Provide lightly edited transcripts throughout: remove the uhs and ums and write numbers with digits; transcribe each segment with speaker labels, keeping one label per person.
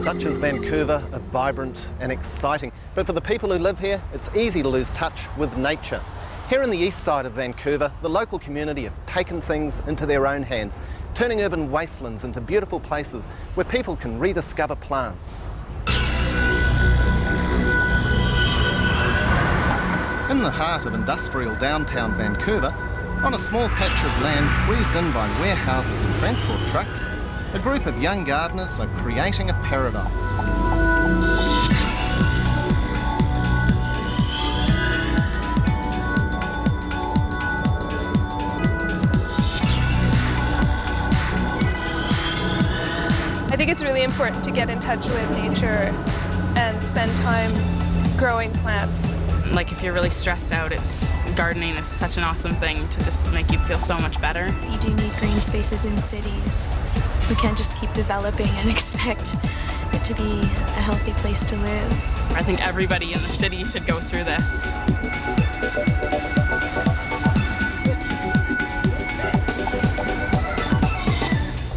Speaker 1: such as Vancouver are vibrant and exciting, but for the people who live here, it's easy to lose touch with nature. Here in the east side of Vancouver, the local community have taken things into their own hands, turning urban wastelands into beautiful places where people can rediscover plants. In the heart of industrial downtown Vancouver, on a small patch of land squeezed in by warehouses and transport trucks, a group of young gardeners are creating a paradise.
Speaker 2: I think it's really important to get in touch with nature and spend time growing plants.
Speaker 3: Like if you're really stressed out, gardening is such an awesome thing to just make you feel so much better.
Speaker 4: You do need green spaces in cities. We can't just keep developing and expect it to be a healthy place to live.
Speaker 3: I think everybody in the city should go through this.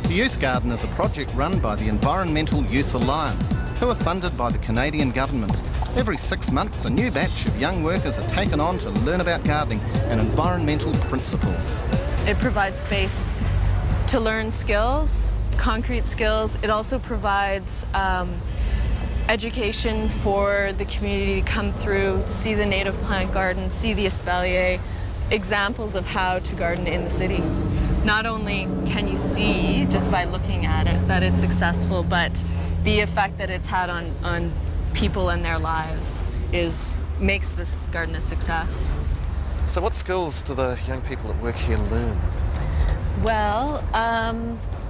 Speaker 1: The Youth Garden is a project run by the Environmental Youth Alliance, who are funded by the Canadian government. Every 6 months, a new batch of young workers are taken on to learn about gardening and environmental principles.
Speaker 5: It provides space to learn skills, concrete skills. It also provides education for the community to come through, see the native plant garden, see the espalier, examples of how to garden in the city. Not only can you see, just by looking at it, that it's successful, but the effect that it's had on people and their lives makes this garden a success.
Speaker 1: So what skills do the young people that work here learn?
Speaker 5: Well,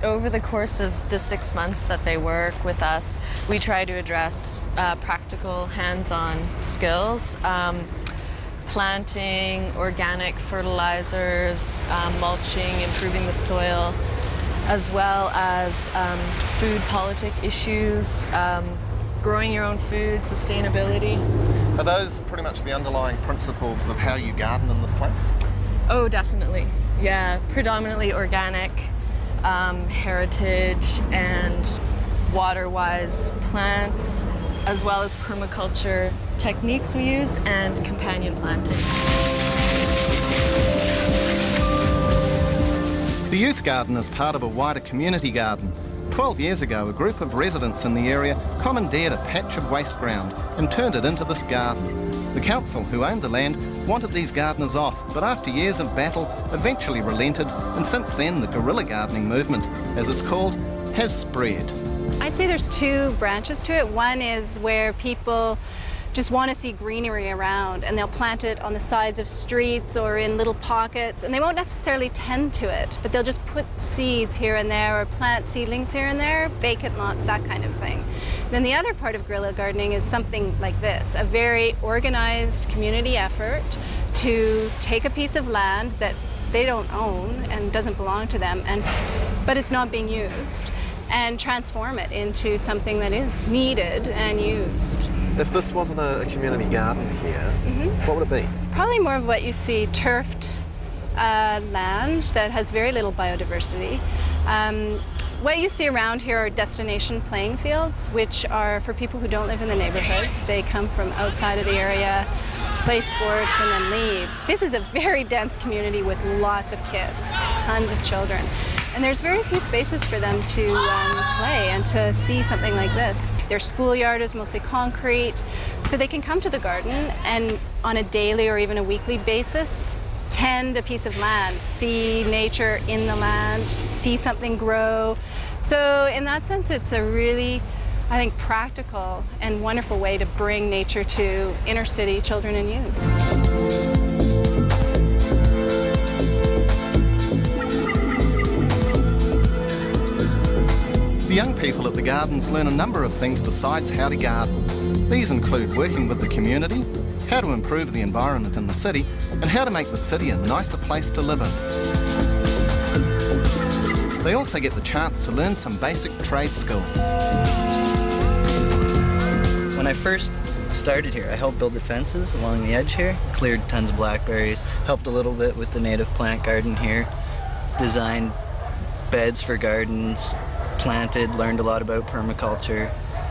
Speaker 5: over the course of the 6 months that they work with us, we try to address practical, hands-on skills. Planting, organic fertilizers, mulching, improving the soil, as well as food politic issues, growing your own food, sustainability.
Speaker 1: Are those pretty much the underlying principles of how you garden in this place?
Speaker 5: Oh, definitely. Yeah, predominantly organic, heritage and water-wise plants, as well as permaculture techniques we use and companion planting.
Speaker 1: The Youth Garden is part of a wider community garden. 12 years ago, a group of residents in the area commandeered a patch of waste ground and turned it into this garden. The council, who owned the land, wanted these gardeners off, but after years of battle, eventually relented, and since then the guerrilla gardening movement, as it's called, has spread.
Speaker 6: I'd say there's two branches to it. One is where people just want to see greenery around, and they'll plant it on the sides of streets or in little pockets, and they won't necessarily tend to it, but they'll just put seeds here and there or plant seedlings here and there, vacant lots, that kind of thing. Then the other part of guerrilla gardening is something like this, a very organized community effort to take a piece of land that they don't own and doesn't belong to them, but it's not being used, and transform it into something that is needed and used.
Speaker 1: If this wasn't a community garden here, what would it be?
Speaker 6: Probably more of what you see, turfed land that has very little biodiversity. What you see around here are destination playing fields, which are for people who don't live in the neighborhood. They come from outside of the area, play sports, and then leave. This is a very dense community with lots of kids, tons of children. And there's very few spaces for them to play and to see something like this. Their schoolyard is mostly concrete, so they can come to the garden and on a daily or even a weekly basis, tend a piece of land, see nature in the land, see something grow. So in that sense, it's a really, I think, practical and wonderful way to bring nature to inner city children and youth.
Speaker 1: The young people at the gardens learn a number of things besides how to garden. These include working with the community, how to improve the environment in the city, and how to make the city a nicer place to live in. They also get the chance to learn some basic trade skills.
Speaker 7: When I first started here, I helped build the fences along the edge here, cleared tons of blackberries, helped a little bit with the native plant garden here, designed beds for gardens, planted, learned a lot about permaculture,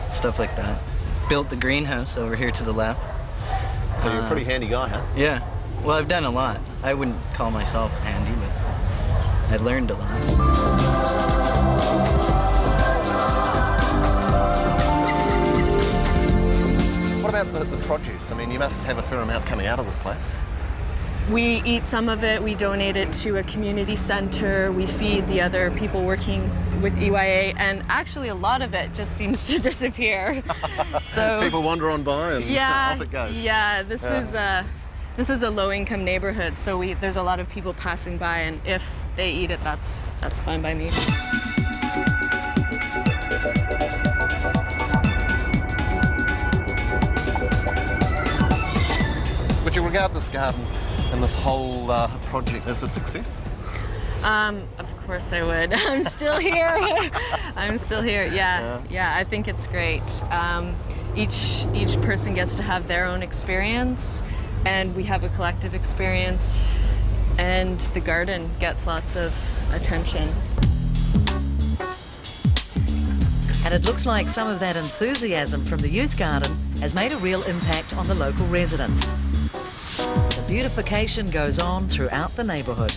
Speaker 7: stuff like that. Built the greenhouse over here to the left.
Speaker 8: So you're a pretty handy guy, huh?
Speaker 7: Yeah. Well, I've done a lot. I wouldn't call myself handy, but I learned a lot.
Speaker 8: What about the produce? I mean, you must have a fair amount coming out of this place.
Speaker 5: We eat some of it, we donate it to a community center, we feed the other people working with EYA, and actually a lot of it just seems to disappear. So
Speaker 8: People wander on by and off it goes.
Speaker 5: Yeah, this is a low-income neighborhood, so there's a lot of people passing by, and if they eat it, that's fine by me.
Speaker 8: Would you regard this garden and this whole project as a success?
Speaker 5: Of course I would. I'm still here. I'm still here. Yeah, I think it's great. Each person gets to have their own experience, and we have a collective experience, and the garden gets lots of attention.
Speaker 9: And it looks like some of that enthusiasm from the youth garden has made a real impact on the local residents. The beautification goes on throughout the neighbourhood.